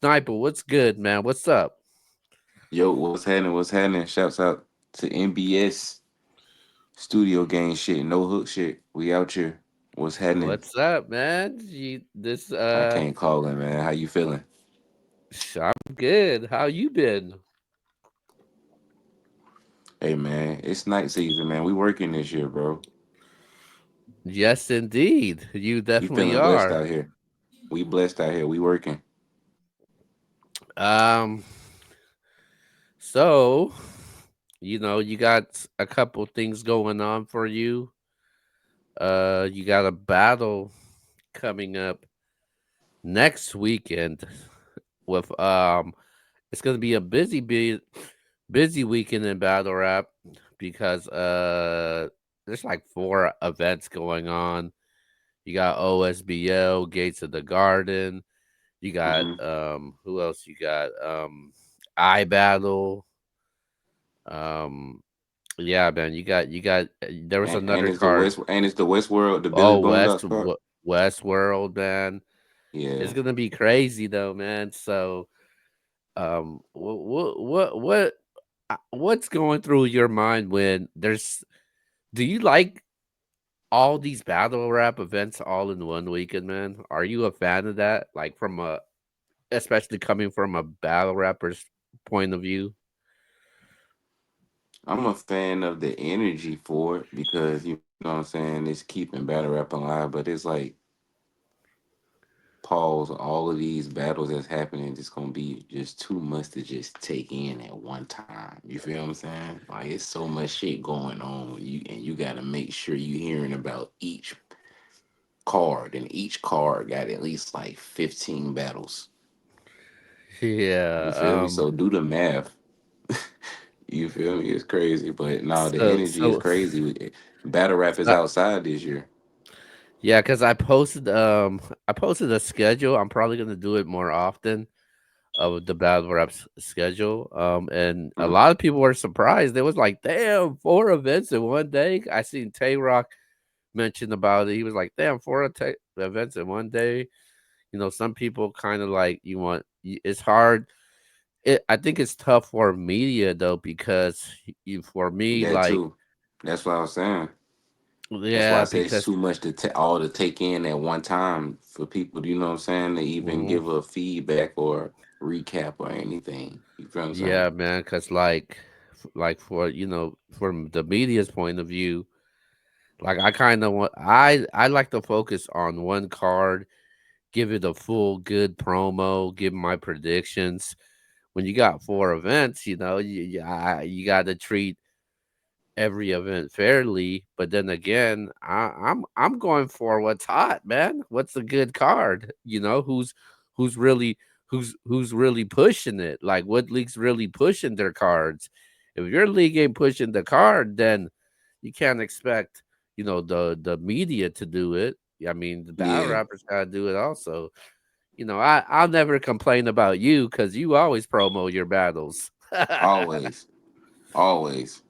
Sniper, what's good, man? What's up? Yo, what's happening? What's happening? Shouts out to NBS studio game shit, no hook shit. We out here. What's happening? What's up, man? I can't call it, man. How you feeling? I'm good. How you been? Hey, man, it's night season, man. We working this year, bro. Yes, indeed. You We definitely feeling blessed are. out here. We blessed out here. We working. Um, so you got a couple things going on for you. You got a battle coming up next weekend with it's gonna be a busy weekend in battle rap because there's like four events going on. You got OSBL, Gates of the Garden. You got hmm who else you got? I Battle. Um yeah, man, you got there was And another it's the card. Westworld, the Billy Oh, Boondocks part. Westworld, man. It's Yeah, gonna be crazy though, man. So what's going through your mind when there's do you like all these battle rap events all in one weekend, man? Are you a fan of that? Like from a especially coming from a battle rapper's point of view? I'm a fan of the energy for it because you know what I'm saying. It's keeping battle rap alive, but it's like pause all of these battles that's happening just gonna be just too much to just take in at one time. You feel what I'm saying? Like it's so much shit going on. You gotta make sure you hearing about each card, and each card got at least like 15 battles. Yeah. You feel me? So do the math. You feel me? It's crazy, but no, the So energy is so crazy. Battle rap is uh, outside this year. yeah, because I posted a schedule. I'm probably gonna do it more often of the battle rap schedule. And a Mm. lot of people were surprised. They was like, "Damn, four events in one day." I seen Tay Rock mention about it. He was like, "Damn, events in one day." Some people kind of like it's hard. I think it's tough for media though because for me, That like, too. That's what I was saying. That's why I yeah, say it's because too much to all to take in at one time for people. You know what I'm saying? To even mhm, give a feedback or recap or anything. You feel what I'm saying? yeah, man, because like for from the media's point of view, like I kind of want I like to focus on one card, give it a full good promo, give my predictions. When you got four events, you got to treat every event fairly, but then again, I'm going for what's hot, man. What's a good card? Who's really who's really pushing it? Like what league's really pushing their cards? If your league ain't pushing the card, then you can't expect the media to do it. I mean, the battle Yeah, rappers gotta do it also. I'll never complain about you because you always promo your battles. always, always.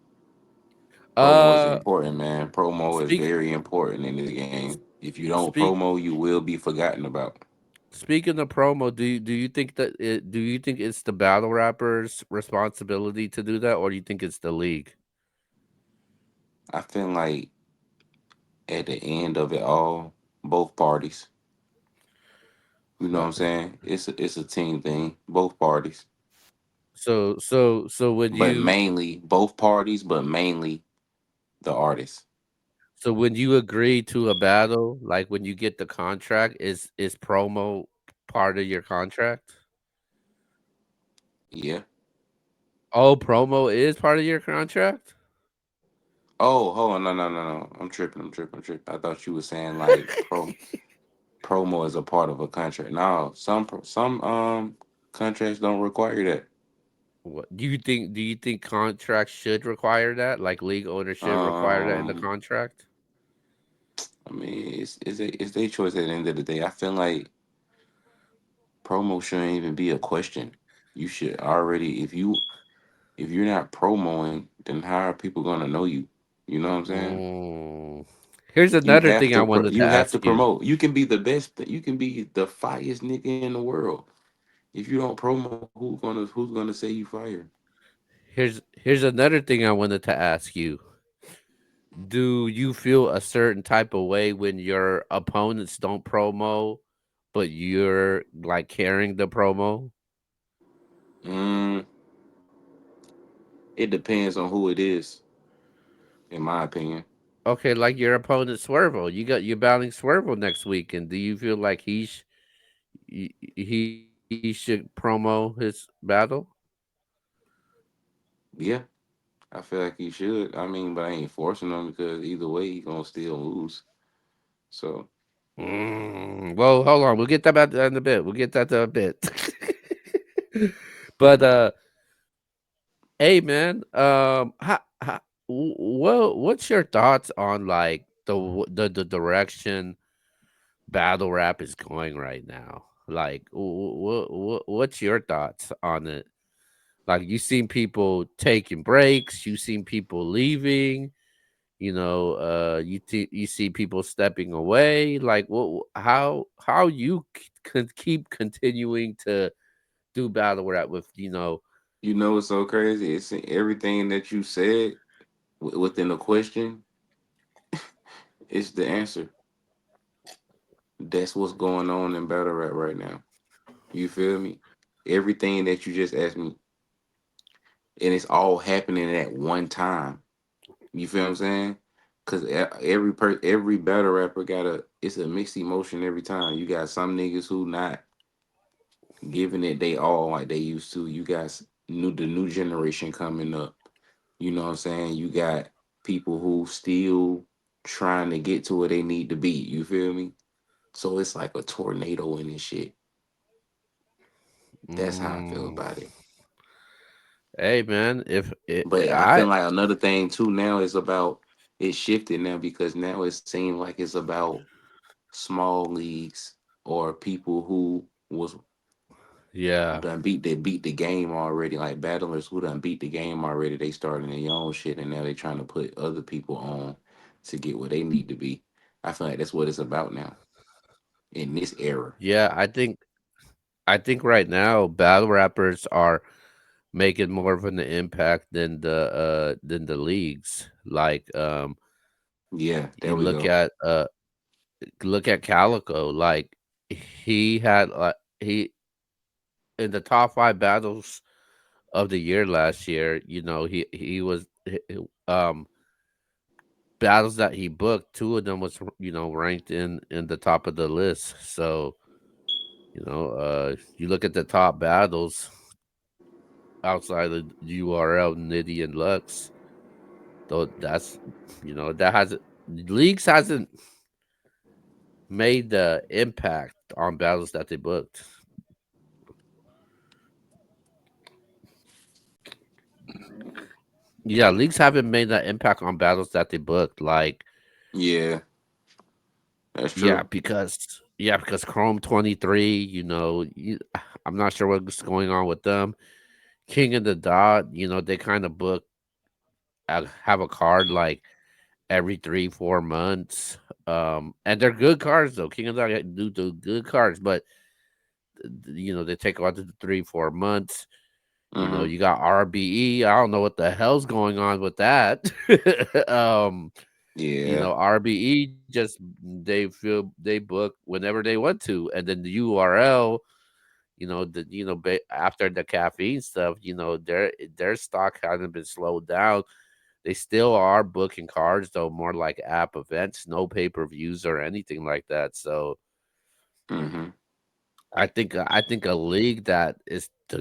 Promo is uh, important, man. Promo is speak very important in this game. If you don't speak promo, you will be forgotten about. Speaking of promo, do you think it's the battle rappers' responsibility to do that, or do you think it's the league? I feel like at the end of it all, both parties. You know what Uh, I'm saying? It's a team thing. Both parties, so when but you mainly both parties, but mainly the artist. agree to a battle, like when you get the contract, is promo part of your contract? Yeah. Oh, promo is part of your contract. Oh, hold on, no. I'm tripping. I'm tripping. I thought you were saying like promo is a part of a contract. No, some contracts don't require that. What do you think contracts should require that? Like league ownership require that in the Um, contract? I mean, it's their choice at the end of the day. I feel like promo shouldn't even be a question. You should already if you're not promoing, then how are people gonna know you? You know what I'm saying? Mm. Here's another thing I wanted to You have ask to you. promote. You can be the best. You can be the finest nigga in the world. If you don't promo, who's gonna say you fire? Here's another thing I wanted to ask you. Do you feel a certain type of way when your opponents don't promo, but you're like carrying the promo? Mm, it depends on who it is, in my opinion. Okay, like your opponent Swervo. You're battling Swervo next week, and do you feel like he should promo his battle? Yeah, I feel like he should. I mean, but I ain't forcing him because either way he gonna still lose. So Well, hold on. We'll get that about in a bit. We'll get that to a bit. But hey, man. What's your thoughts on like the direction battle rap is going right now? Like, what's your thoughts on it? Like, you seen people taking breaks. You seen people leaving. You see people stepping away. Like, how you could keep continuing to do battle rap with you know what's so crazy? It's in everything that you said within the question. It's the answer. That's what's going on in battle rap right now. You feel me? Everything that you just asked me, and it's all happening at one time. You feel what I'm saying? Cause every battle rapper got it's a mixed emotion every time. You got some niggas who not giving it they all like they used to. You got the new generation coming up. You know what I'm saying? You got people who still trying to get to where they need to be. You feel me? So it's like a tornado in this shit. That's how I feel mm, about it. hey man, if it, But I I feel like another thing too now is about it shifted now because now it seems like it's about small leagues or people who was yeah. done beat the game already, like battlers who done beat the game already. They starting their own shit and now they trying to put other people on to get where they need to be. I feel like that's what it's about now in this era. Yeah, I think right now battle rappers are making more of an impact than the leagues. Like Yeah, you there we go. look at Calico. Like he had he in the top 5 battles of the year last year, he was battles that he booked, two of them was ranked in the top of the list. So, you look at the top battles outside of URL, Nitty and Lux, though that's that hasn't leagues hasn't made the impact on battles that they booked. Yeah, leagues haven't made that impact on battles that they booked. Like, Yeah, that's yeah, true. because Chrome 23, I'm not sure what's going on with them. King of the Dot, they kind of book have a card like every 3 4 months. And they're good cards though. King of the Dot do good cards, but they take about the 3 4 months. Mm-hmm. You got RBE. I don't know what the hell's going on with that. um, Yeah. RBE just they book whenever they want to, and then the URL, after the caffeine stuff, their stock hasn't been slowed down. They still are booking cards though, more like app events, no pay-per-views or anything like that. So Mm-hmm. I think a league that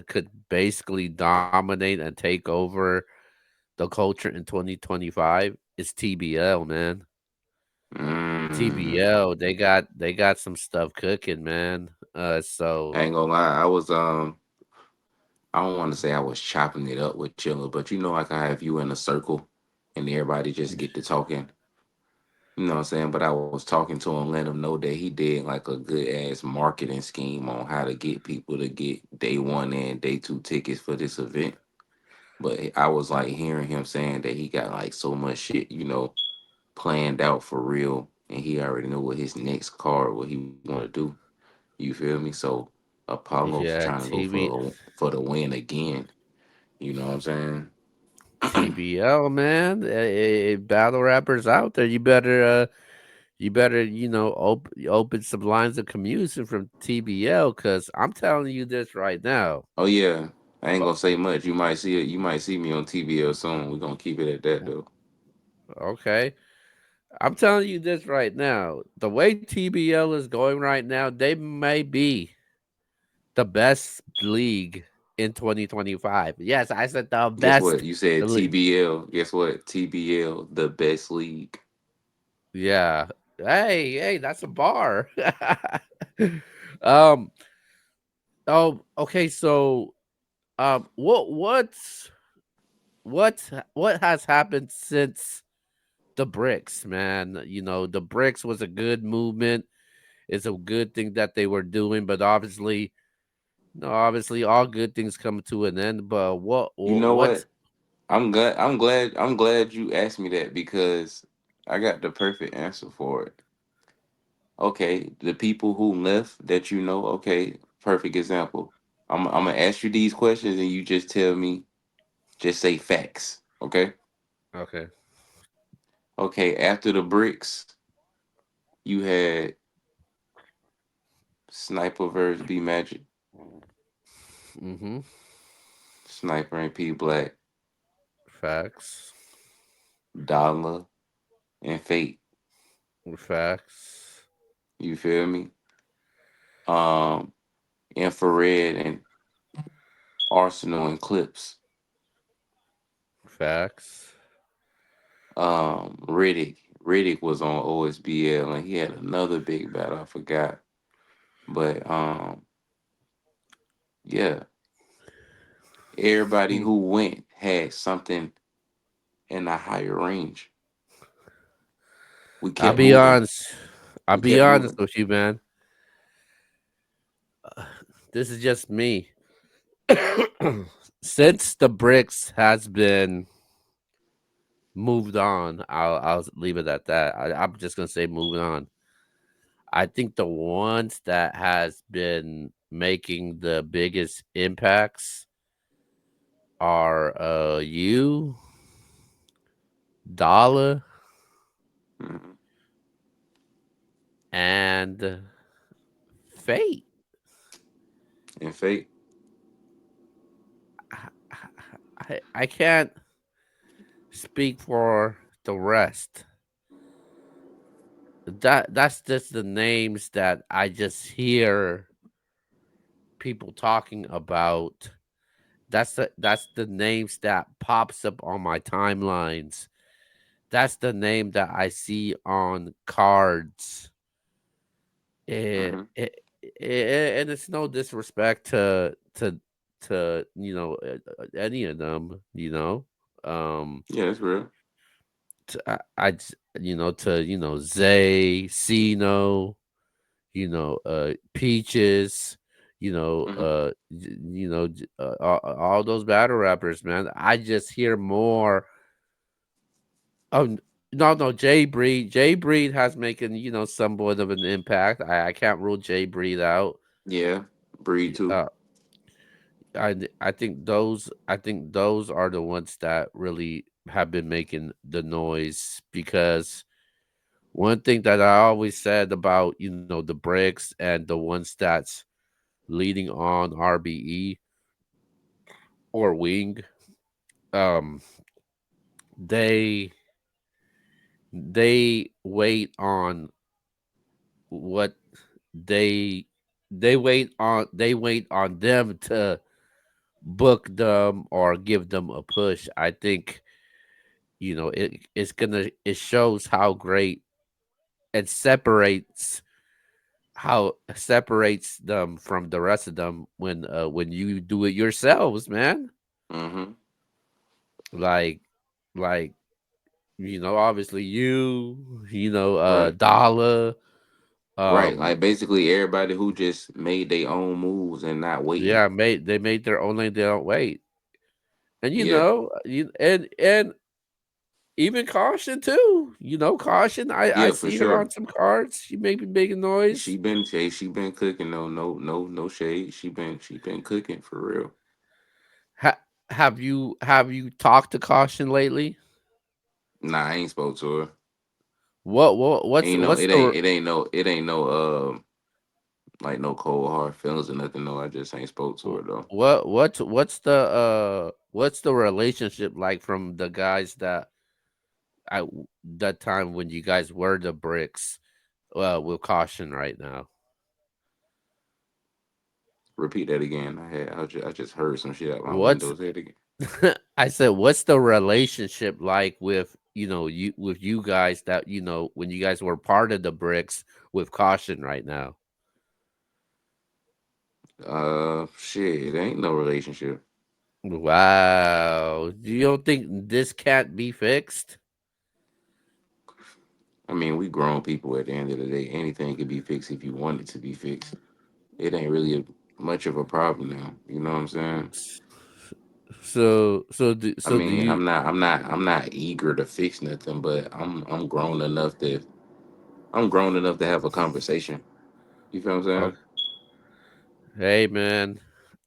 could basically dominate and take over the culture in 2025 is TBL, man. Mm. TBL, they got some stuff cooking, man. I So ain't gonna lie. I don't want to say I was chopping it up with Chilla, but you know, like I have you in a circle and everybody just get to talking. You know what I'm saying? But I was talking to him, letting him know that he did like a good ass marketing scheme on how to get people to get day one and day two tickets for this event. But I was like hearing him saying that he got like so much shit, planned out for real, and he already know what his next card, what he want to do. You feel me? So Apollo's Yeah, trying to go for the win again. You know what I'm saying? TBL, man. Battle rappers out there, you better, open some lines of communication from TBL, because I'm telling you this right now. Oh yeah, I ain't O- gonna say much. You might see it. You might see me on TVL soon. We're gonna keep it at that though. Okay. I'm telling you this right now. The way TBL is going right now, they may be the best league in 2025. Yes, I said the Guess what? best. You said le- TBL. Guess what? TBL, the best league. Yeah. Hey, that's a bar. um. Oh, okay. So, what has happened since the bricks, man? The bricks was a good movement. It's a good thing that they were doing, but obviously, no, obviously, all good things come to an end. But You know what's what? I'm glad. I'm glad. I'm glad you asked me that because I got the perfect answer for it. Okay, the people who left that you know. Okay, perfect example. I'm gonna ask you these questions and you just tell me. Just say facts. Okay. okay? Okay. After the bricks, you had Sniper versus B Magic, Mm-hmm. Sniper and P Black, Facts. Dollar and Fate. Facts. You feel me? Um, Infrared and Arsenal and Clips. Facts. Riddick was on OSBL and he had another big battle. I forgot, but yeah, everybody Hmm. who went had something in a higher range. We I'll kept be moving. honest. I'll We be kept honest moving. with you, man. This is just me. Since the bricks has been moved on, I'll leave it at that. I'm just gonna say moving on. I think the ones that has been making the biggest impacts are you, Dollar, Mhm. and Fate. And Fate. I can't speak for the rest. That's just the names that I just hear people talking about. That's the names that pops up on my timelines. That's the name that I see on cards. Hmm. And it's no disrespect to any of them. Yeah, that's real. Zay, Cino, Peaches, Hmm. all those battle rappers, man. I just hear more. Oh no, Jay Breed has making somewhat of an impact. I can't rule Jay Breed out. Yeah, Breed too. Uh, I think those are the ones that really have been making the noise, because one thing that I always said about the bricks and the ones that's leading on RBE or Wing, um, they they wait on what they they wait on them to book them or give them a push. I think it shows how great it separates them from the rest of them when you do it yourselves, man. Hmm. Like like obviously Right. Dollar, Right. um Like basically everybody who just made their own moves and not waiting. yeah, they made their own lane, they don't wait. And Yeah. you and even caution too. Caution. I Yeah, for see her on sure. some cards. She may be making noise. She been cooking though. No shade. She been cooking for real. Have you talked to caution lately? Nah, I ain't spoke to her. What's Ain't no what's the it ain't no like no cold hard feelings or nothing. No, I just ain't spoke to her though. what's the relationship like from the guys at that time when you guys were the bricks with caution right now? Repeat that again. I just heard some shit out my What's window. Say it again. I said, what's the relationship like with you guys that when you guys were part of the bricks with caution right now? Shit, it ain't no relationship. Wow. You don't think this can't be fixed? I mean, we grown people at the end of the day. Anything can be fixed if you want it to be fixed. It ain't really much of a problem now. You know what I'm saying? S- So I do mean, you I'm not eager to fix nothing, but I'm grown enough to have a conversation. You feel what I'm oh, saying? hey man,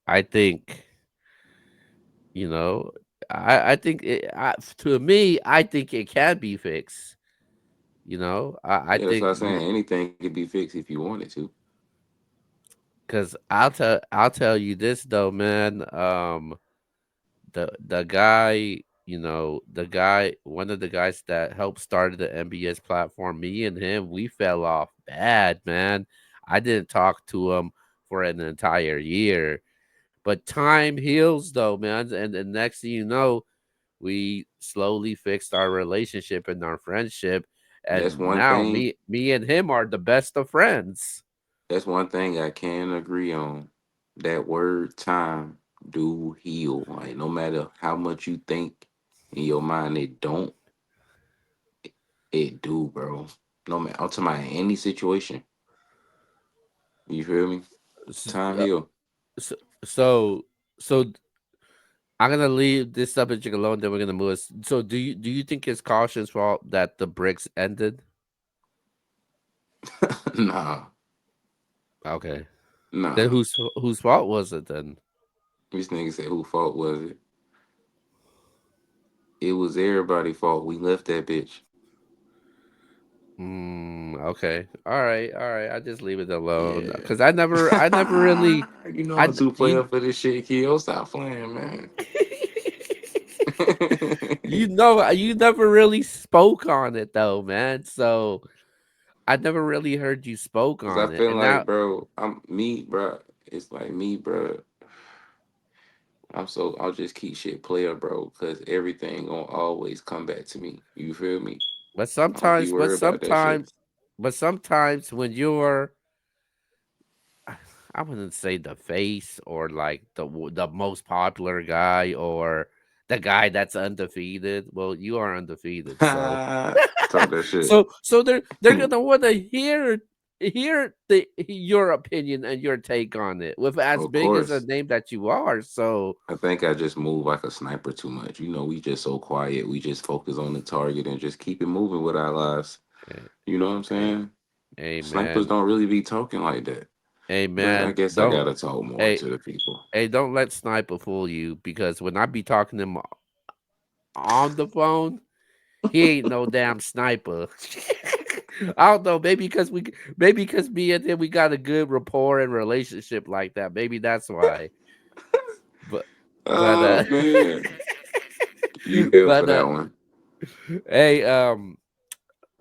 I think, you know, I think to me, I think it can be fixed. I Yeah, that's what think I'm saying. Anything could be fixed if you wanted to. because I'll tell you this though, man. The guy, one of the guys that helped started the MBS platform, me and him, we fell off bad, man. I didn't talk to him for an entire year. But time heals though, man. And the next thing you know, we slowly fixed our relationship and our friendship. That's And one now thing. me and him are the best of friends. That's one thing I can agree on. That word time do heal. Like no matter how much you think in your mind it don't, it do, bro. No matter I'm talking about any situation. You feel me? S- Time uh, heal. So so so I'm gonna leave this subject alone. Then we're gonna move. So do you think it's Caution's fault that the bricks ended? Nah, Okay, then nah. whose fault was it then? This nigga said who fault was it? It was everybody's fault. We left that bitch. Okay, all right. I just leave it alone Yeah. because I never really, You know I I'm d- too player you. for this shit, kid. Stop playing, man. You never really spoke on it though, man. So I never really heard you spoke Cause I on it, feel and like, now bro, I'm me, bro. It's like me, bro. I'll just keep shit player, bro. Cause everything gonna always come back to me. You feel me? but I don't be sometimes, but worried about that shit. sometimes, but sometimes when you're I wouldn't say the face or like the most popular guy or the guy that's undefeated. Well, you are undefeated, so Talk that shit. so they're gonna want to hear your opinion and your take on it with as Of big as a course. name that you are. So I think I just move like a sniper too much. You know, we just so quiet. We just focus on the target and just keep it moving with our lives. hey, You know what I'm hey, saying? hey Snipers man, don't really be talking like that. hey But I man, guess I don't gotta talk more hey to the people. hey don't let Sniper fool you because when I be talking to him on the phone, he ain't no damn sniper. I don't know. Maybe because me and him we got a good rapport and relationship like that. Maybe that's why. But but Oh man. You hell for but that one. hey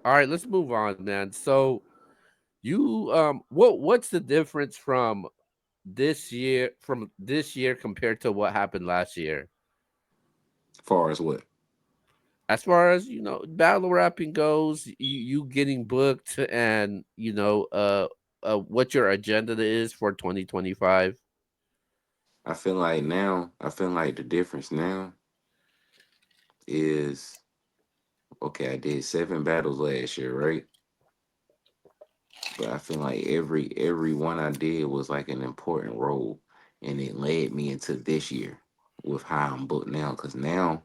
all right, let's move on, man. So you what's the difference from this year compared to what happened last year? Far as what? As far as battle rapping goes, you getting booked and what your agenda is for 2025. I feel like the difference now is okay, I did 7 battles last year, right? But I feel like every one I did was like an important role, and it led me into this year with how I'm booked now. Cause now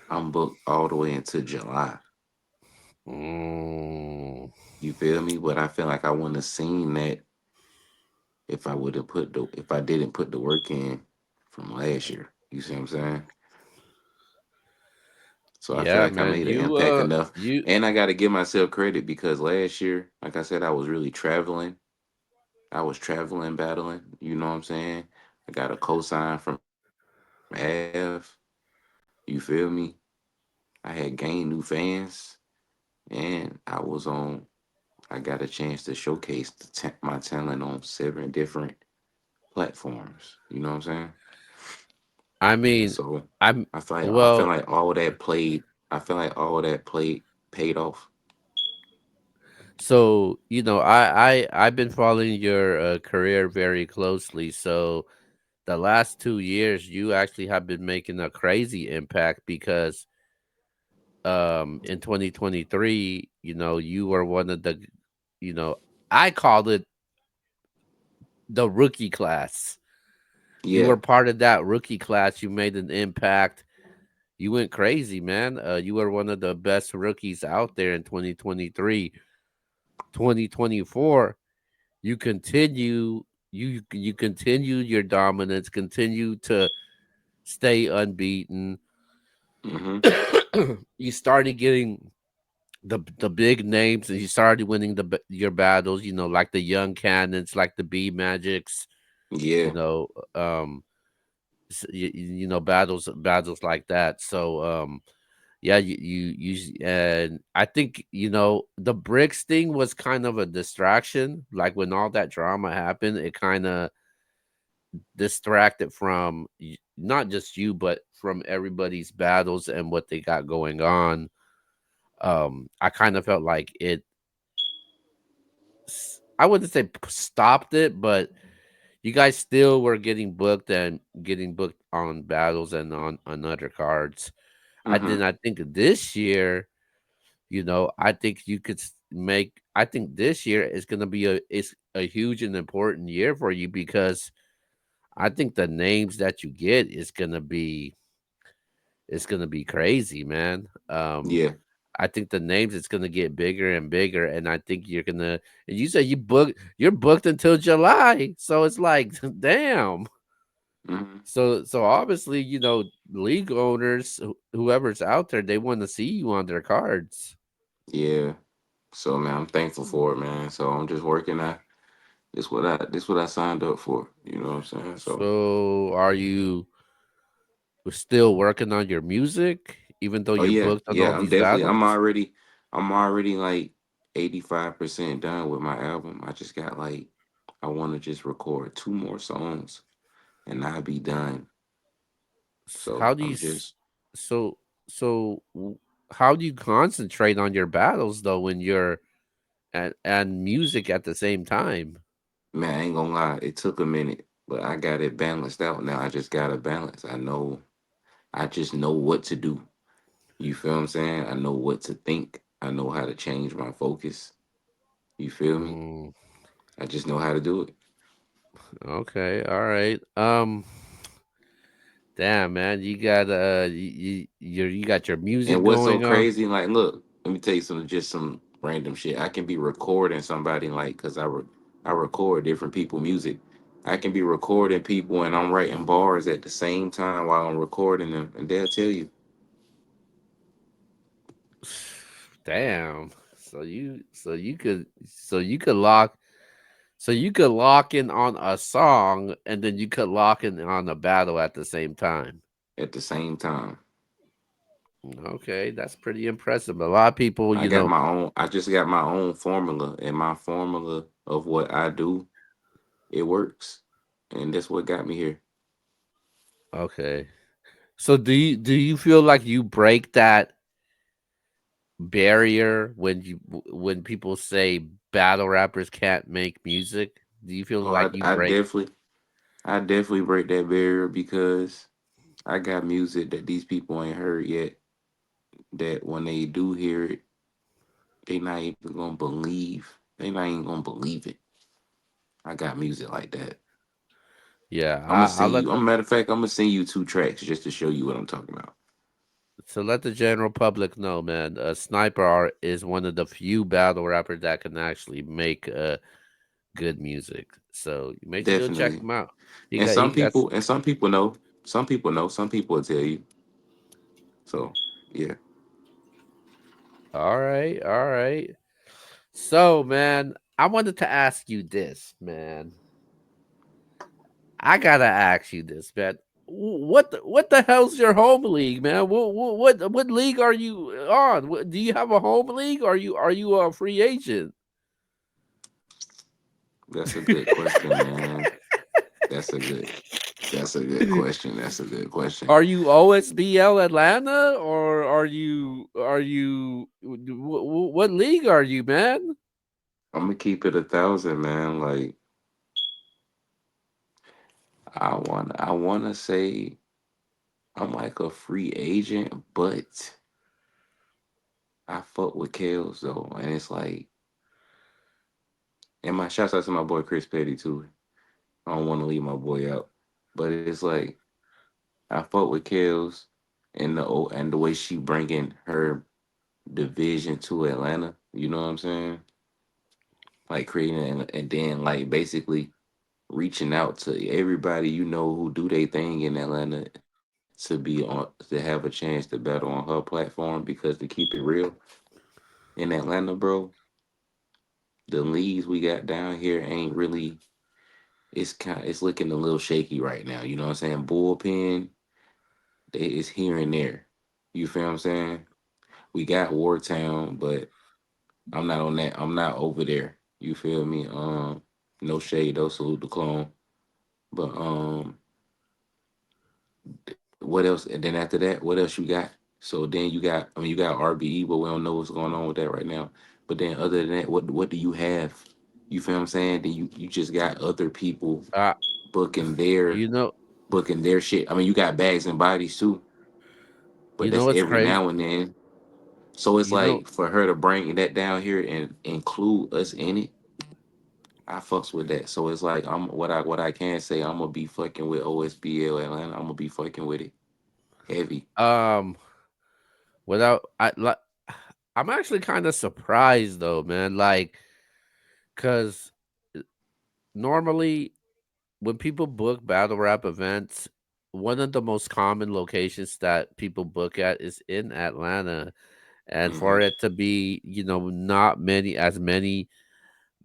I'm booked all the way into July. Mm. You feel me? But I feel like I wouldn't have seen that if I didn't put the work in from last year. You see what I'm saying? So I feel Yeah, like I man. made an impact enough. You. And I gotta give myself credit because last year, like I said, I was really traveling. I was traveling, battling. You know what I'm saying? I got a cosign from Av. You feel me? I had gained new fans, and I got a chance to showcase my talent on 7 different platforms. You know what I'm saying? I And mean, so I'm I feel well. like all that played. I feel like all that played paid off. So I've been following your career very closely. So the last 2 years, you actually have been making a crazy impact because in 2023, you were one of the, you know, I called it the rookie class. You Yeah. were part of that rookie class. You made an impact. You went crazy, man. You were one of the best rookies out there in 2023. 2024, you continue you continue your dominance, continue to stay unbeaten. Hmm. You started getting the big names, and you started winning your battles, like the young cannons, like the B Magics, you Yeah. know, battles like that. So yeah, and I think the bricks thing was kind of a distraction. Like when all that drama happened, it kind of distracted from not just you, but from everybody's battles and what they got going on. I kind of felt like I wouldn't say stopped it, but you guys still were getting booked on battles and on other cards. Hmm. I think this year, I think you could make. I think this year is gonna be a huge and important year for you because I think the names that you get is gonna be crazy, man. Yeah. I think the names it's gonna get bigger and bigger, and I think you're gonna. And you said you're booked until July, so it's like, damn. Hmm. So obviously, league owners, whoever's out there, they want to see you on their cards. Yeah. So man, I'm thankful for it, man. So I'm just working. This what I signed up for. You know what I'm saying? So So are you still working on your music, even though oh you're yeah, booked on yeah. all these battles? I'm already like 85% done with my album. I just got like I want to just record 2 more songs and I'll be done. So How do you I'm just so how do you concentrate on your battles though when you're and music at the same time? man, I ain't gonna lie, it took a minute, but I got it balanced out now. I just got a balance. I just know what to do. You feel what I'm saying? I know what to think. I know how to change my focus. You feel me? Mm, I just know how to do it. okay, all right. Damn, man, you got you got your music And what's so going on. crazy? Like, look, let me tell you some random shit. I can be recording somebody like, I record different people music. I can be recording people and I'm writing bars at the same time while I'm recording them, and they'll tell you Damn. So you could lock in on a song and then you could lock in on a battle at the same time. at the same time. Okay, that's pretty impressive. A lot of people, I just got my own formula, and my formula of what I do, it works, and that's what got me here. okay. So do you feel like you break that barrier when people say battle rappers can't make music? Do you feel Oh, like you break? I definitely break that barrier because I got music that these people ain't heard yet. That when they do hear it, they not even gonna believe. They not even gonna believe it. I got music like that. Yeah, I'm gonna I'll send let you. A matter of fact, I'm gonna send you 2 tracks just to show you what I'm talking about. So let the general public know, man. Sniper is one of the few battle rappers that can actually make good music. So make sure to check Definitely. him out. And He got. some people know. Some people know. Some people will tell you. So yeah, All right, all right. So man, I wanted to ask you this, man. I gotta ask you this, man. What the hell's your home league, man? What league are you on? Do you have a home league? Or are you a free agent? that's a good question, man. That's a good. That's a good question. That's a good question. Are you OSBL Atlanta or what league are you, man? I'm gonna keep it 1,000, man. Like I wanna say I'm like a free agent, but I fuck with Kales though, and it's like, and my shouts out to my boy Chris Petty too. I don't want to leave my boy out, but it's like I fuck with Kales and the way she bringing her division to Atlanta. You know what I'm saying? Like creating and then like basically reaching out to everybody you know who do their thing in Atlanta to have a chance to battle on her platform, because to keep it real, in Atlanta, bro, the leagues we got down here ain't really, it's looking a little shaky right now. You know what I'm saying? Bullpen, it's here and there. You feel what I'm saying? We got Wartown, but I'm not on that. I'm not over there. You feel me? No shade though, salute the clone. But what else? And then after that, what else you got? So then you got, I mean, you got RBE, but we don't know what's going on with that right now. But then other than that, what do you have? You feel what I'm saying? Then you just got other people Uh booking their you know booking their shit. I mean, you got bags and bodies too, but you know that's what's every crazy? now and then. So it's You know like for her to bring that down here and include us in it, I fucks with that. So it's like what I can say, I'm gonna be fucking with OSBL Atlanta. I'm gonna be fucking with it heavy. um without I like I'm actually kind of surprised though, man. Like cuz normally when people book battle rap events, one of the most common locations that people book at is in Atlanta. And for Hmm. it to be, not many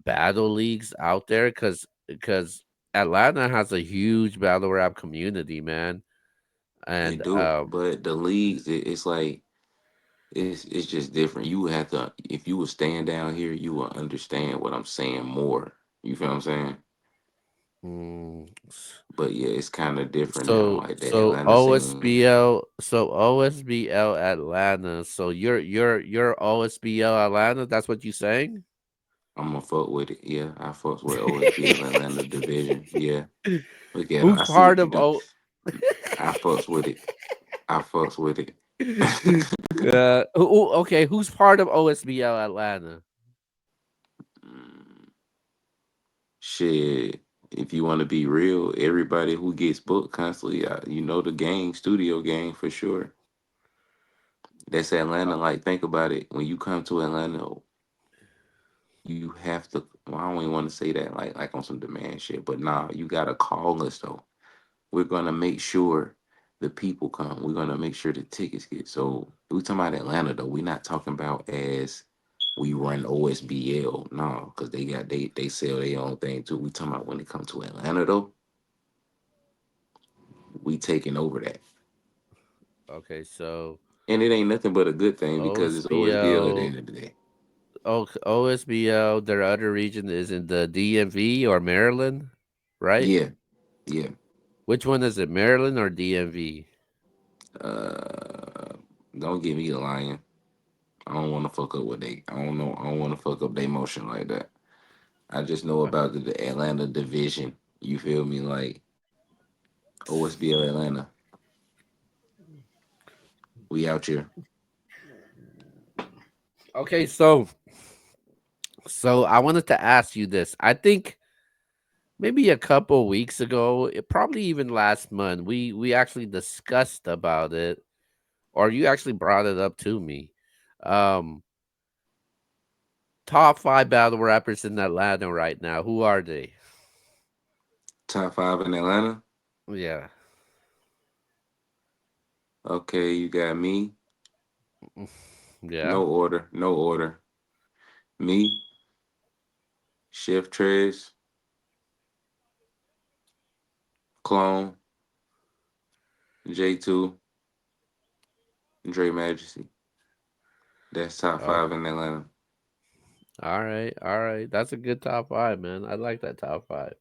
battle leagues out there, because Atlanta has a huge battle rap community, man. They And do, but the leagues, it's like it's just different. You would have to, if you were staying down here, you will understand what I'm saying more. You feel what I'm saying? mm, But yeah, it's kind of different now, so like the so Atlanta scene. OSBL Atlanta. So you're OSBL Atlanta. That's what you saying? I'm gonna fuck with it. Yeah, I fucks with OSBL Atlanta division. Yeah, look at him. Who's I see part what you of done. O? I fucks with it. I fucks with it. Okay, who's part of OSBL Atlanta? Mm, shit. If you want to be real, everybody who gets booked constantly, you know the gang, studio gang for sure. That's Atlanta. Like, think about it. When you come to Atlanta, you have to. Well, I don't even want to say that like on some demand shit, but nah, you gotta call us though. We're gonna make sure the people come. We're gonna make sure the tickets get sold. We talking about Atlanta though. We're not talking about as we run OSBL, no, because they sell their own thing too. We talking about when it comes to Atlanta though, we taking over that, Okay, so and it ain't nothing but a good thing because it's OSBL at the OSBL, end of the day. OSBL, their other region is in the DMV or Maryland, right? Yeah, yeah. Which one is it, Maryland or DMV? Uh, don't get me lying. I don't want to fuck up what they. I don't know. I don't want to fuck up their motion like that. I just know about the Atlanta division. You feel me? Like OSBL Atlanta. We out here. Okay, so I wanted to ask you this. I think maybe a couple weeks ago, probably even last month, we actually discussed about it. or you actually brought it up to me. Um, Top five battle rappers in Atlanta right now. Who are they? Top five in Atlanta. Yeah. Okay, you got me. Yeah. No order. No order. Me, Chef Trez, Clone, J2, Dre Majesty. That's top Oh, five in Atlanta. all right. All right. That's a good top five, man. I like that top five.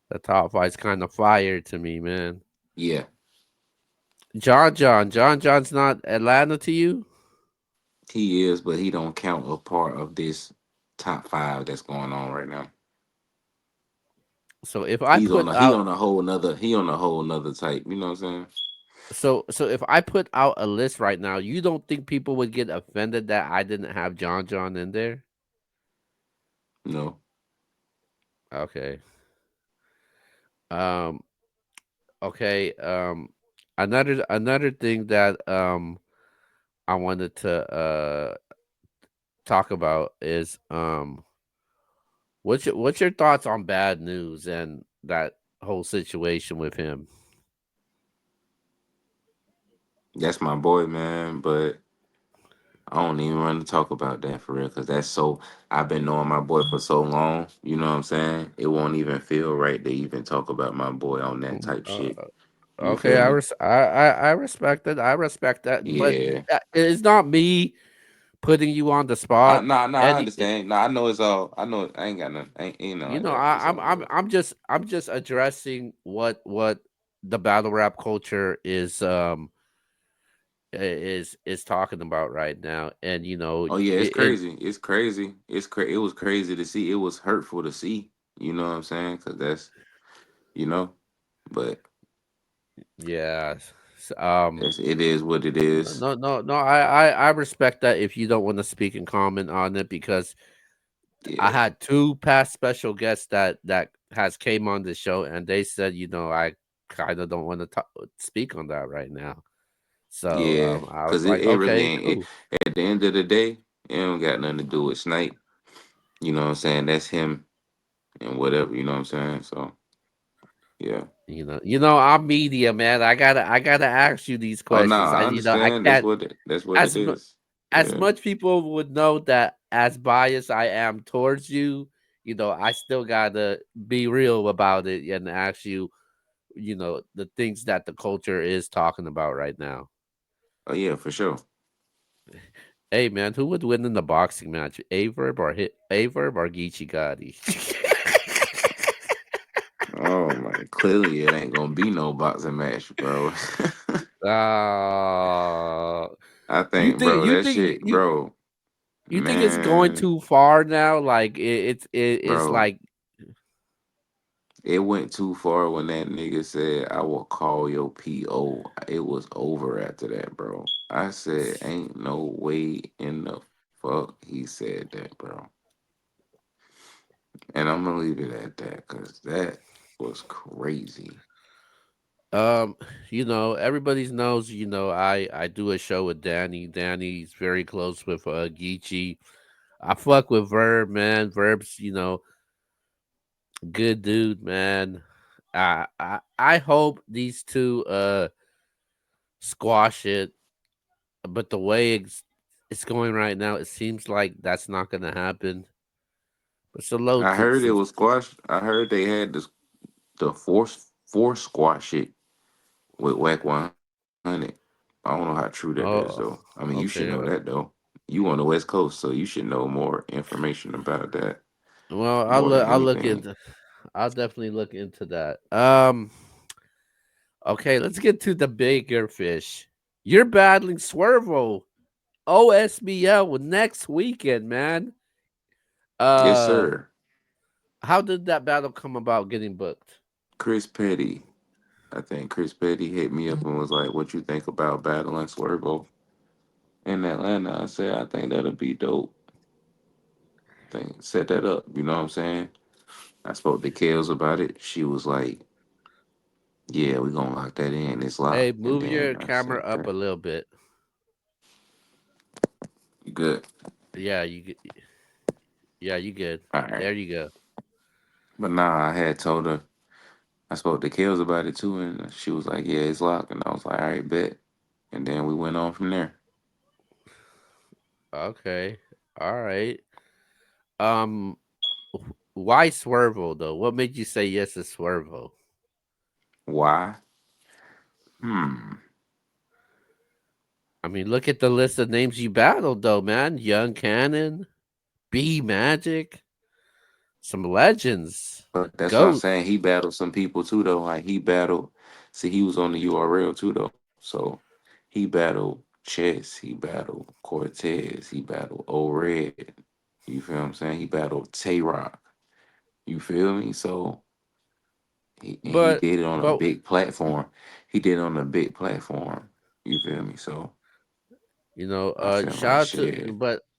The top five's kind of fire to me, man. Yeah, John John's not Atlanta to you. he is, but he don't count a part of this top five that's going on right now. So if I put He out on a whole nother he on a whole nother type. You know what I'm saying? so if I put out a list right now, you don't think people would get offended that I didn't have John in there? No. Okay. Um okay. Another thing that I wanted to talk about is what's your thoughts on bad news and that whole situation with him? That's my boy, man. But I don't even want to talk about that for real, cause that's so. I've been knowing my boy for so long. You know what I'm saying? It won't even feel right to even talk about my boy on that Mm, type shit. You okay, feel me? I respect it. I respect that, but Yeah. it's not me putting you on the spot. I Any, understand. Nah, I know it's all. I know I ain't got nothing. Ain't nothing you like know, that. It's all good. I'm just addressing what the battle rap culture is talking about right now, and you know, Oh yeah, it's crazy. It's crazy. It was crazy to see. It was hurtful to see. You know what I'm saying? Cause that's you know. But yeah, it is what it is. no. I respect that if you don't want to speak and comment on it because I Yeah. had two past special guests that has came on the show and they said, you know, I kind of don't want to speak on that right now. So Yeah. I was Cause like, it really okay, ain't. cool. At the end of the day, it don't got nothing to do with Snipe. You know what I'm saying? That's him and whatever. You know what I'm saying? So yeah. You know, I'm media man. I gotta ask you these Oh questions. nah, I I you know I understand. can't That's what it as is. as Yeah. much people would know that as biased I am towards you. You know, I still gotta be real about it and ask you, you know, the things that the culture is talking about right now. Oh yeah, for sure. Hey man, who would win in the boxing match? Averb or Geechee Gotti? Oh my, clearly it ain't gonna be no boxing match, bro. uh, I think, bro, you that think shit, bro, you think it's going man, too far now? Like it's bro, like it went too far when that nigga said, "I will call your PO." It was over after that, bro. I said, "Ain't no way in the fuck he said that, bro." And I'm gonna leave it at that because that was crazy. um you know everybody knows you know I do a show with Danny. Danny's very close with Geechee. I fuck with Verb, man. Verb's, you know, good dude, man. I hope these two squash it, but the way it's going right now, it seems like that's not gonna happen. But I heard it was squash. I heard they had the force squash shit with Whack 100. I don't know how true that is though. I mean, oh, you should know that okay. though. You on the West Coast, so you should know more information about that Well, more than I'll look anything. into. I'll definitely look into that. Okay, let's get to the bigger fish. You're battling Swervo OSBL next weekend, man. Yes, Uh, sir. how did that battle come about getting booked? Chris Petty. I think Chris Petty hit me up and was like, "What you think about battling Swervo in Atlanta?" I said, "I think that'll be dope. Think set that up." You know what I'm saying? I spoke to Kels about it. She was like, Yeah, we gonna lock that in. It's locked, Hey, and move then your I say, camera up okay, a little bit. you good. Yeah, yeah, you good. All right. There you go. But nah, I had told her I spoke to Kels about it too, and she was like, "Yeah, it's locked," and I was like, "All right, bet." And then we went on from there. Okay. All right. Um, why Swervo though? What made you say yes to Swervo? Why? Hmm. I mean, look at the list of names you battled though, man. Young Cannon, B Magic, some legends, But that's what I'm goats. saying. He battled some people too, though. Like he battled. See, he was on the URL too, though. So he battled Chess. He battled Cortez. He battled O Red. You feel what I'm saying? He battled Tay Rock. You feel me? So he But did it on a but big platform. He did it on a big platform. You feel me? So I feel like shout out to shit.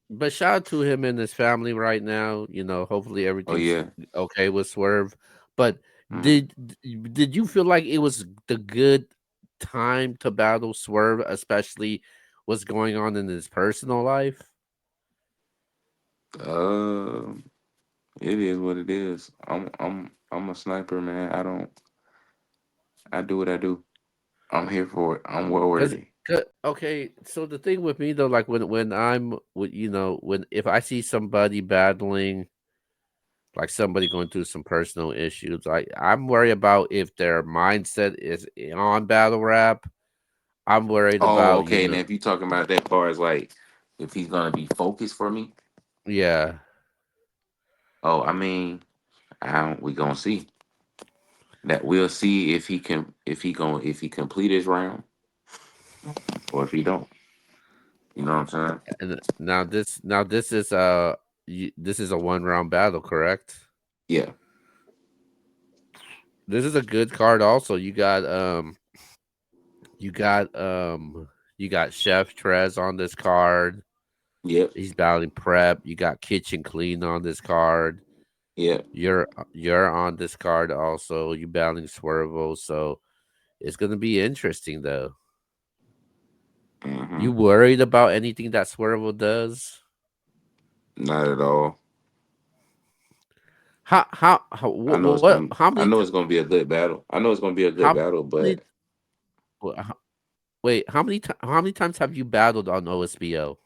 but shout out to him and his family right now. Hopefully Oh everything's yeah. okay with Swerve. But Mm. did did you feel like it was the good time to battle Swerve, especially what's going on in his personal life? Um, it is what it is. I'm a sniper, man. I do what I do. I'm here for it. I'm well Cause, worthy. okay, so the thing with me though, like when I'm with when if I see somebody battling, like somebody going through some personal issues, like I'm worried about if their mindset is on battle rap. I'm worried Oh, about okay. And if you talking about that far as like if he's gonna be focused for me, yeah. oh, I mean, we gonna see. That we'll see if he can if he complete his round or if he don't. You know what I'm saying? And now this is this is a 1 round battle, correct? Yeah. This is a good card. Also, you got you got Chef Trez on this card. Yep. He's battling Prep. You got Kitchen Clean on this card. Yep. You're on this card also. You battling Swervo, so it's gonna be interesting though. Hmm. You worried about anything that Swervo does? Not at all. What how I many know it's gonna be a good battle. I know it's gonna be a good how battle, many but wha- ho- wait how many times have you battled on OSBO?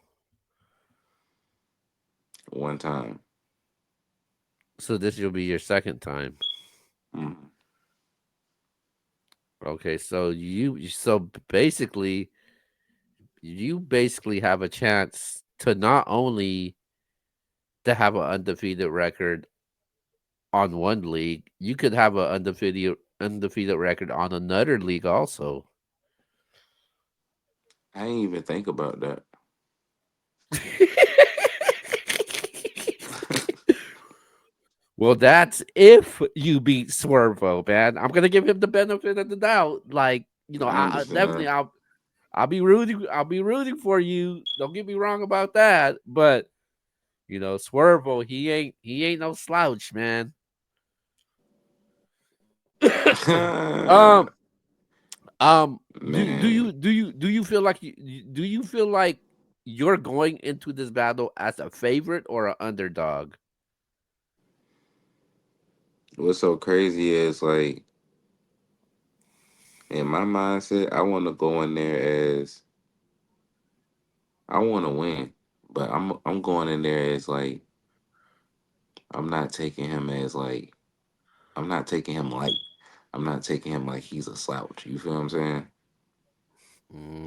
one time. So this will be your second time. Mm. Okay, so basically you basically have a chance to not only to have an undefeated record on one league, you could have an undefeated record on another league also. I ain't even think about that. Well, that's if you beat Swervo, man. I'm gonna give him the benefit of the doubt. Like, I I definitely understand. I'll be rooting for you. Don't get me wrong about that. But Swervo, he ain't no slouch, man. um, Man, do you feel like do you feel like you're going into this battle as a favorite or an underdog? what's so crazy is like in my mindset, I want to go in there as I want to win, but I'm going in there as like I'm not taking him as like I'm not taking him like I'm not taking him like he's a slouch. You feel what I'm saying?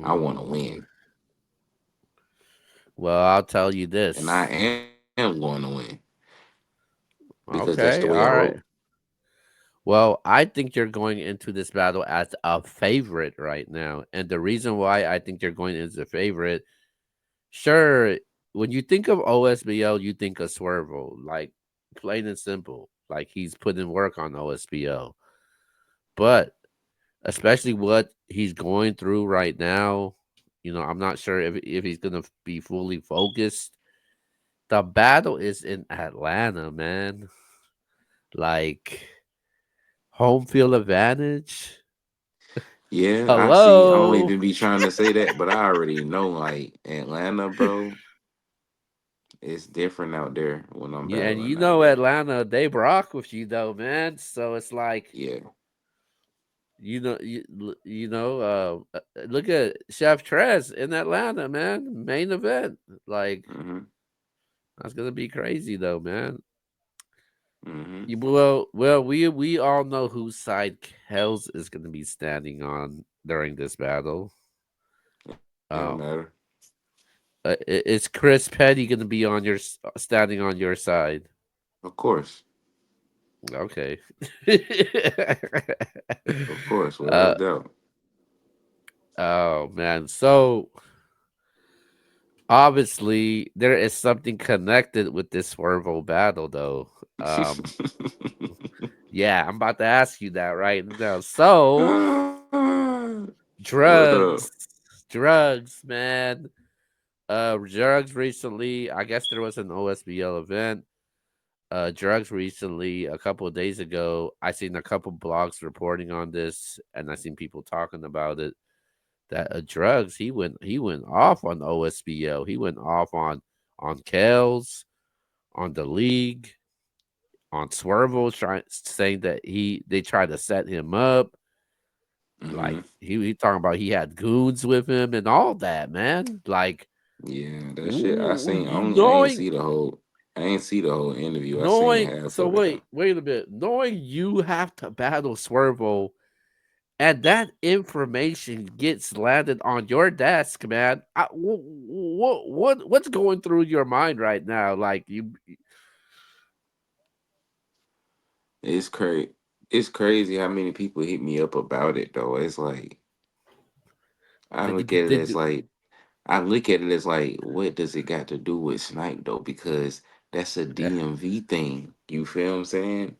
I want to Mm, win, well, I'll tell you and I this. am going to win because that's the way I Okay, roll. all right. Well, I think you're going into this battle as a favorite right now. And the reason why I think you're going as a favorite, sure, when you think of OSBL, you think of Swervo, like plain and simple. Like he's putting work on OSBL. But especially what he's going through right now, I'm not sure if he's going to be fully focused. The battle is in Atlanta, man. Like home field advantage. Yeah, I see. I don't Hello. even be trying to say that, but I already know. Like Atlanta, bro, it's different out there when I'm Yeah, and you battling out know there. Atlanta, they rock with you though, man. So it's like Yeah. look at Chef Trez in Atlanta, man. Main event, like Mm-hmm. that's gonna be crazy though, man. Mm-hmm. We all know whose side Kels is gonna be standing on during this battle. It don't Um, matter. is Chris Petty gonna be on standing on your side? Of course. Okay. Of course, without a uh, doubt. oh man, so obviously there is something connected with this Swervo battle, though. Um, yeah, I'm about to ask you that right now. So Ah, what up? drugs, drugs, man. Drugs recently. I guess there was an OSBL event. Drugs recently, a couple of days ago. I seen a couple blogs reporting on this, and I seen people talking about it. That drugs, he went off on OSBL. He went off on Kels, on the league, on Swervo, saying that they tried to set him up. Mm-hmm. Like he talking about he had goons with him and all that, man. Like Yeah, that shit. I seen you only. I ain't knowing see the whole. I ain't see the whole interview. I seen knowing half so of it though. wait a bit. Knowing you have to battle Swervo and that information gets landed on your desk, man. What's going through your mind right now? Like you It's crazy. It's crazy how many people hit me up about it though. It's like I did you look at it did as like I look at it as like, what does it got to do with Snipe though? Because that's a eh, DMV thing. You feel what I'm saying?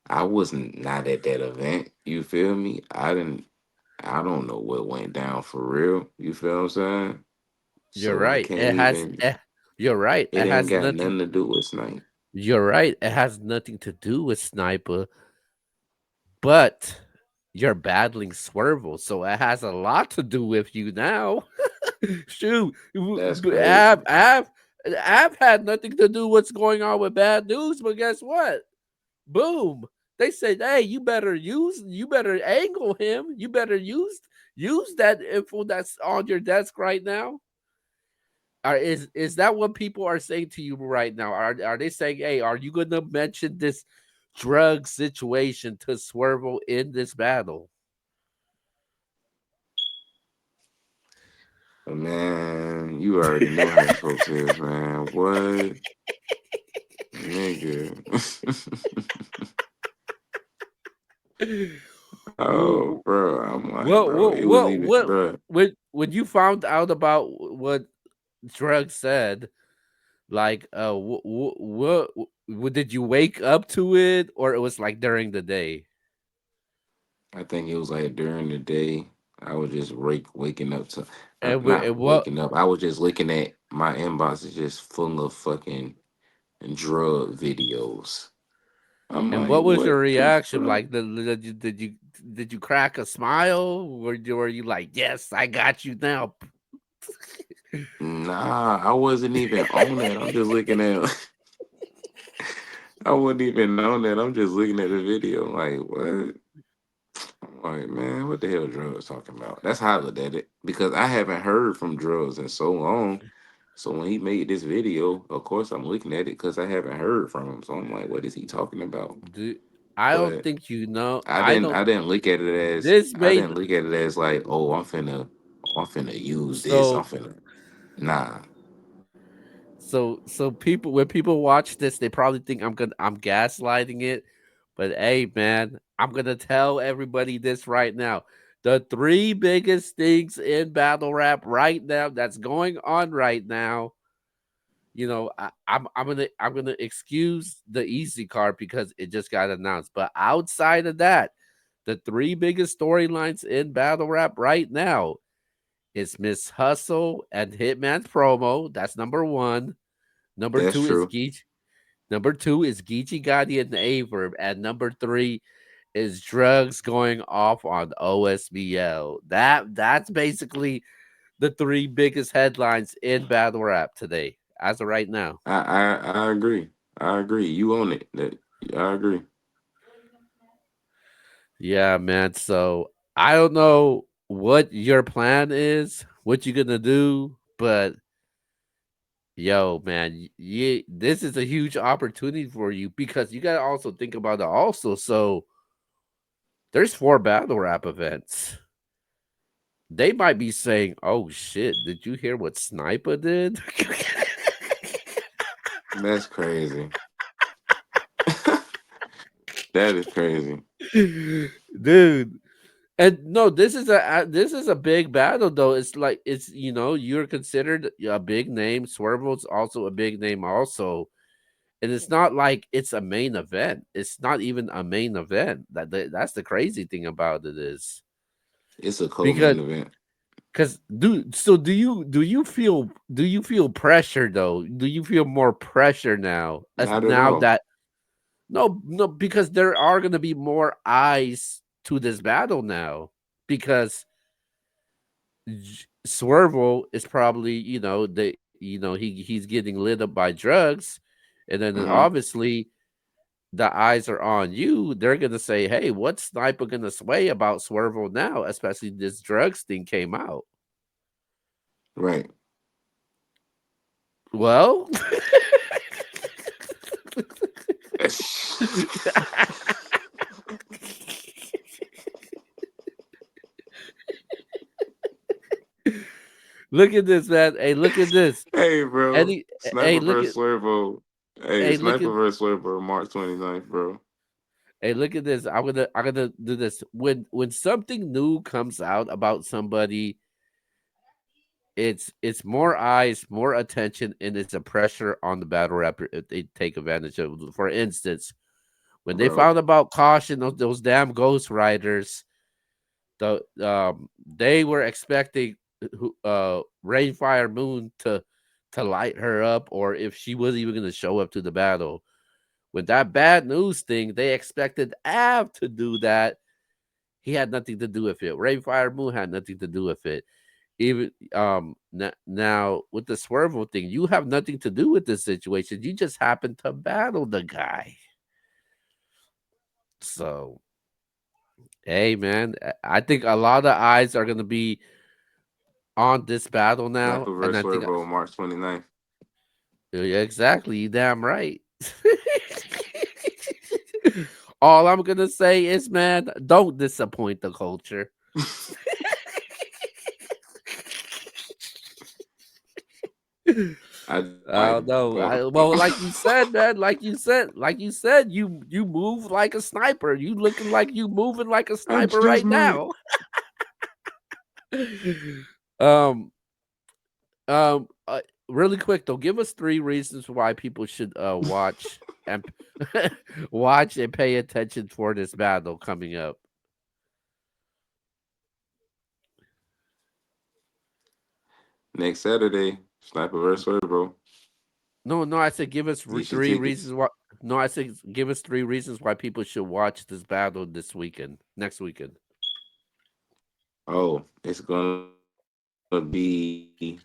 I wasn't not at that event. You feel me? I don't know what went down for real. You feel what I'm saying? you're So I right. can't even. You're right. It ain't got nothing to do with Snipe. You're right. It has nothing to do with Sniper, but you're battling Swervel, so it has a lot to do with you now. Shoot, That's crazy. Av had nothing to do with what's going on with bad news, but guess what? Boom. They said, "Hey, you better angle him. You better use that info that's on your desk right now." Is that what people are saying to you right now? Are they saying, "Hey, are you going to mention this drug situation to Swervo in this battle?" But man, you already know how these folks is, man. What? Nigga. Oh, bro. I'm like, bro, it was even, bro. when you found out about what drug said, like what did you wake up to it, or it was like during the day? I think it was like during the day. I was just waking up to, And not what waking up. I was just looking at my inbox is just full of fucking drug videos. I'm and like, what was your what the reaction? fuck? Like, did you crack a smile? Were you like, yes, I got you now? Nah, I wasn't even on that. I'm just looking at. I wasn't even on that. I'm just looking at the video. Like, what? I'm like, man, what the hell drugs talking about? That's how I looked at it because I haven't heard from drugs in so long. So when he made this video, of course I'm looking at it because I haven't heard from him. So I'm like, what is he talking about? Do I don't But think you know. I I didn't don't. I didn't look at it as This I made didn't look at it as like, I'm finna use this. I'm so finna nah. so people when people watch this, they probably think I'm gaslighting it. But hey, man, I'm gonna tell everybody this right now. The three biggest things in battle rap right now that's going on right now. I'm gonna excuse the easy card because it just got announced. But outside of that, the three biggest storylines in battle rap right now is Miss Hustle and Hitman's promo. That's number one. Number That's two is true. Geech. Number two is Geechee Gotti and Averb. And number three is drugs going off on OSBL. That's basically the three biggest headlines in battle rap today, as of right now. I agree. I agree. You own it. That I agree. Yeah, man. So I don't know what your plan is, what you're gonna do, but yo, man, this is a huge opportunity for you because you gotta also think about it also. So there's four battle rap events. They might be saying, "Oh shit, did you hear what Sniper did?" That's crazy. That is crazy. Dude. And no, this is a big battle though. It's like it's you're considered a big name. Swervo's also a big name also. And it's not like it's a main event. It's not even a main event. That's the crazy thing about it is It's a co-main because event. do you feel pressure though? Do you feel more pressure now as Not at now all. that no, because there are gonna be more eyes to this battle now because Swervo is probably he's getting lit up by drugs, and then Uh-huh. obviously the eyes are on you. They're gonna say, "Hey, what's Sniper gonna sway about Swervo now?" Especially this drugs thing came out. Right. Well, look at this, man. Hey, look at this. Hey, bro. Any, hey, Sniper look versus at, Swervo. Hey, hey, look Sniper at, versus Swervo, March 29th, bro. hey, look at this. I'm gonna do this when something new comes out about somebody. It's more eyes, more attention, and it's a pressure on the battle rapper if they take advantage of it. For instance, when they Bro. found about caution of those damn ghost riders, the they were expecting Rainfire Moon to light her up, or if she was even gonna show up to the battle. With that bad news thing, they expected Av to do that. He had nothing to do with it. Rainfire Moon had nothing to do with it. Even now with the Swervo thing, you have nothing to do with this situation. You just happen to battle the guy. So hey man, I think a lot of eyes are gonna be on this battle now, Sniper and versus I think Swervo, March 29th. yeah, exactly, you damn right. All I'm gonna say is, man, don't disappoint the culture. I I might, don't know. but Well, like you said, man, you move like a sniper. You looking like you moving like a I sniper just right might. now. um, really quick though, give us three reasons why people should watch and watch and pay attention for this battle coming up. Next Saturday, Sniper versus Swervo. No, no, I said give us Get your three tickets. reasons why. No, I said give us three reasons why people should watch this battle this weekend, next weekend. Oh, it's gonna be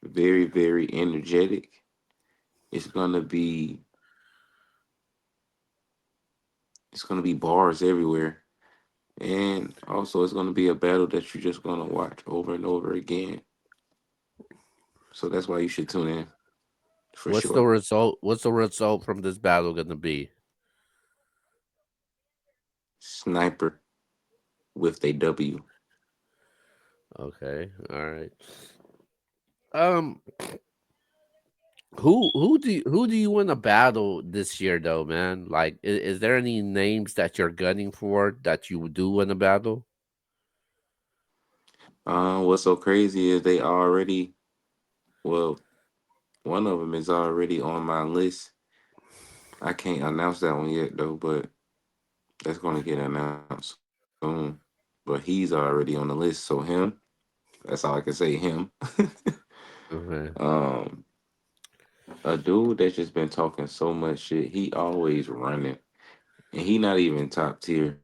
very, very energetic. It's gonna be bars everywhere. And also it's gonna be a battle that you're just gonna watch over and over again. So that's why you should tune in for What's the sure. result? What's the result from this battle gonna be? Sniper with a W. Okay, all right. Um, who do you want to battle this year though, man? Like, is there any names that you're gunning for that you do want to battle? What's so crazy is they already, well, one of them is already on my list. I can't announce that one yet though, but that's gonna get announced soon. But he's already on the list, so him. That's all I can say. Him. Okay. um, a dude that's just been talking so much shit. He always running. and he not even top tier,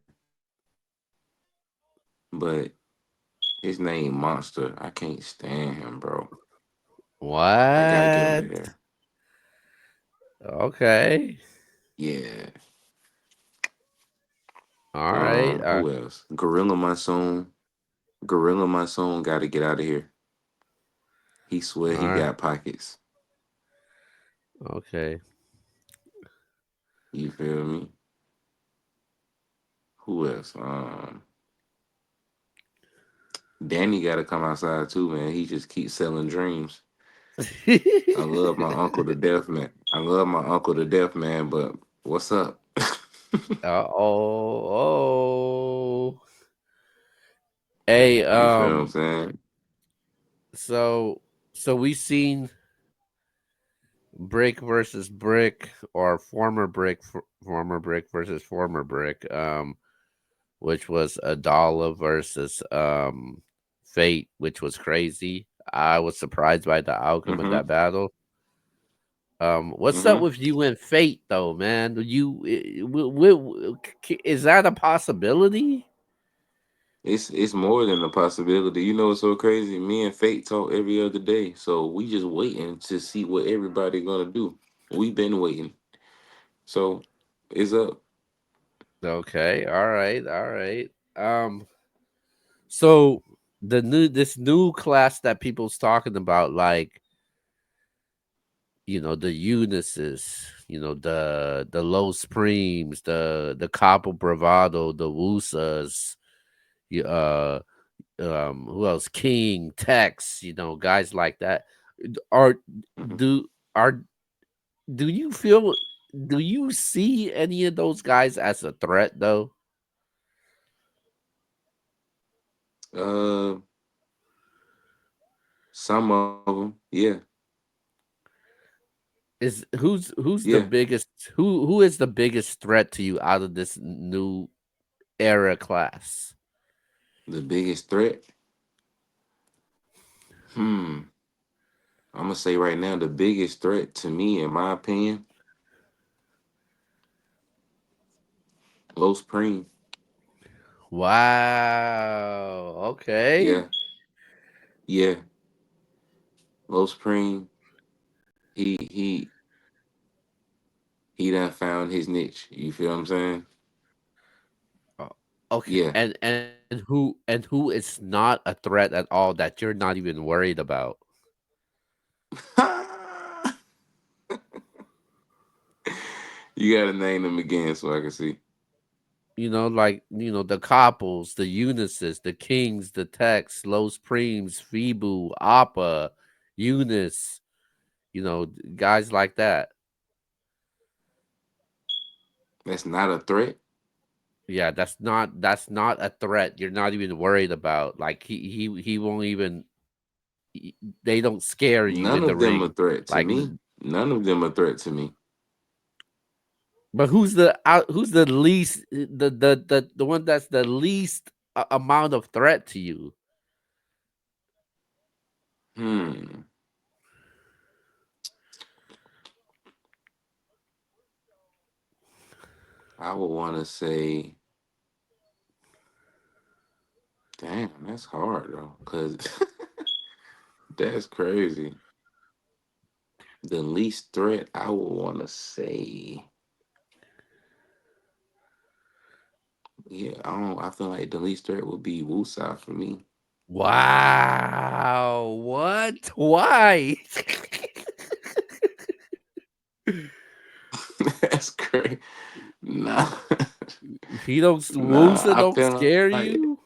but his name Monster. I can't stand him, bro. I gotta get him What? in there. Okay. Yeah. All right. Who else? Gorilla Monsoon. Gorilla Monsoon got to get out of here. He swear All he right. got pockets. Okay. You feel me? Who else? Danny got to come outside too, man. He just keeps selling dreams. I love my uncle to death, man. I love my uncle to death, man. But what's up? Oh. Hey, You feel what I'm saying? so we seen brick versus brick, or former brick versus former brick, which was Adala versus Fate, which was crazy. I was surprised by the outcome of Mm-hmm. that battle. What's up Mm-hmm. with you and Fate though, man? Is that a possibility? It's more than a possibility. You know what's so crazy? Me and Fate talk every other day, so we just waiting to see what everybody gonna do. We've been waiting, so it's up. Okay, all right. So this new class that people's talking about, like, the Eunices, the Low Supremes, the Capo Bravado, the Wusas, uh who else? King, Tex, guys like that. Are Mhm. do are do you feel do you see any of those guys as a threat though? Uh, some of them, yeah, Is who's yeah. the biggest who is the biggest threat to you out of this new era class? The biggest threat. Hmm. I'm gonna say right now, the biggest threat to me, in my opinion, Low Supreme. Wow. Okay. Yeah, yeah. Low Supreme. He he done found his niche. You feel what I'm saying? Oh, okay. Yeah. And who is not a threat at all that you're not even worried about? You gotta name them again so I can see. Like, the couples, the Eunices, the Kings, the Tex, Los Preems, Feebu, Appa, Eunice, guys like that. That's not a threat. Yeah, that's not a threat. You're not even worried about. Like, he won't even. They don't scare you None in the of them a ring. threat to Like, me. None of them a threat to me. but who's the least, the one that's the least amount of threat to you? Hmm. I would want to say, damn, that's hard though, cause that's crazy. The least threat I would want to say, yeah, I don't. I feel like the least threat would be Wusa for me. Wow. What? Why? That's crazy. Nah, He don't nah. Woosa I don't feel scare like you?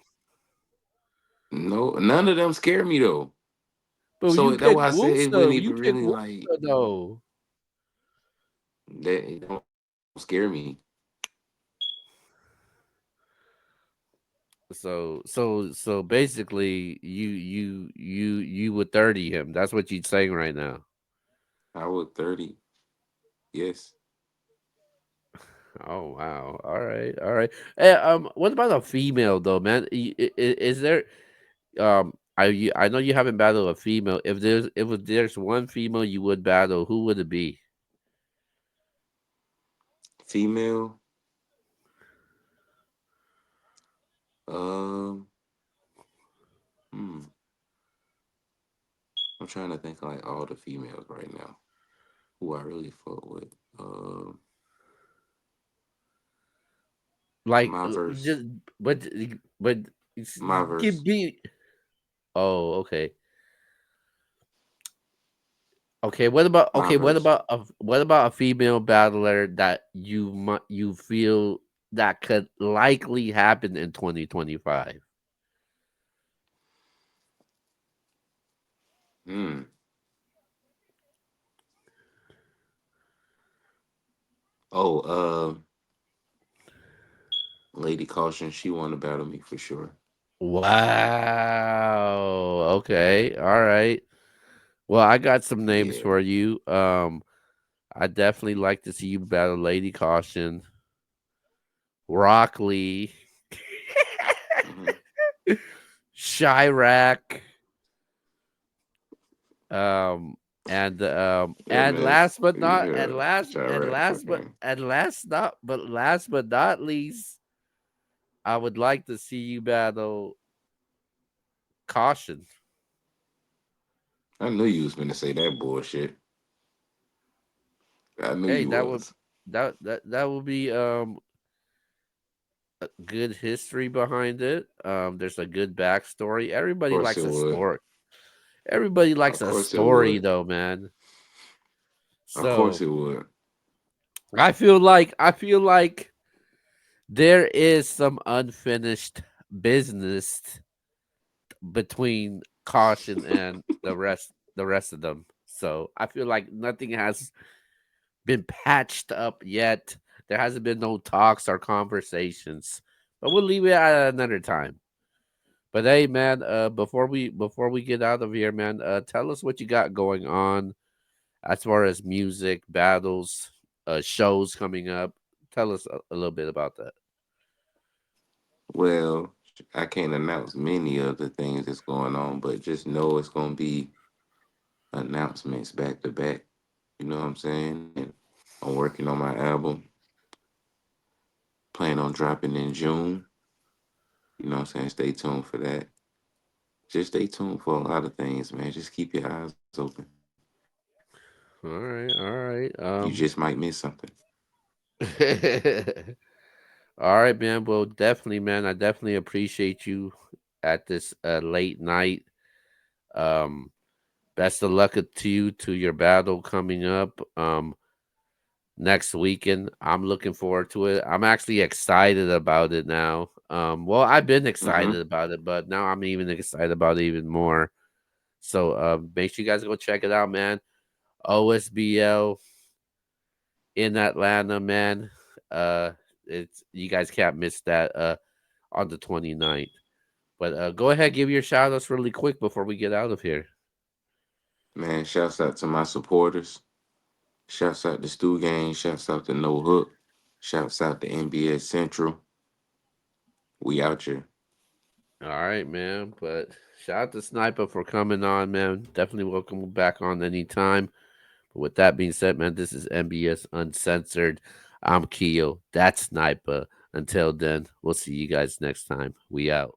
no, none of them scare me though. But So you that's pick why I said it wouldn't Woosa. You even pick really like Woosa though. that. It don't scare me. So basically, you would 30 him. That's what you're saying right now. I would 30. Yes. Oh wow. All right. All right. Hey, what about a female though, man? Is there I know you haven't battled a female. If there's one female you would battle, who would it be? Female. Um, hmm. I'm trying to think of like all the females right now who I really fuck with. Like My verse, just but but my give verse, me. Oh, okay. Okay, what about my verse. what about a female battler that you feel that could likely happen in 2025? Hmm. Oh, Lady Caution, she want to battle me for sure. Wow. Okay. All right. Well, I got some names Yeah. for you. I definitely like to see you battle Lady Caution, Rock Lee, Hmm. Chirac, That and man, last but not yeah, Chirac fucking. last but not least, I would like to see you battle Caution. I knew you was gonna say that bullshit. I knew Hey, you was. that would be a good history behind it. There's a good backstory. Of Everybody course likes it a would. story. Everybody likes Of a course it story would. though, man. Of course So it would. I feel like there is some unfinished business between Caution and the rest of them. So I feel like nothing has been patched up yet. There hasn't been no talks or conversations. But we'll leave it at another time. But hey man, before we get out of here, man, tell us what you got going on as far as music, battles, shows coming up. Tell us a little bit about that. Well, I can't announce many of the things that's going on, but just know it's gonna be announcements back to back. You know what I'm saying? And I'm working on my album. Plan on dropping in June. You know what I'm saying? Stay tuned for that. Just stay tuned for a lot of things, man. Just keep your eyes open. All right, all right. You just might miss something. All right, man. Well, definitely, man. I definitely appreciate you at this late night. Um, best of luck to you to your battle coming up next weekend. I'm looking forward to it. I'm actually excited about it now. Well, I've been Mm-hmm. excited about it, but now I'm even excited about it even more. So make sure you guys go check it out, man. OSBL in Atlanta, man. Uh, it's you guys can't miss that on the 29th. But go ahead, give your shout outs really quick before we get out of here. Man, shouts out to my supporters. Shouts out to Stu Gang. Shouts out to No Hook. Shouts out to NBA Central. We out here. All right, man. But shout out to Sniper for coming on, man. Definitely welcome back on anytime. But with that being said, man, this is MBS Uncensored. I'm Keo. That's Sniper. Until then, we'll see you guys next time. We out.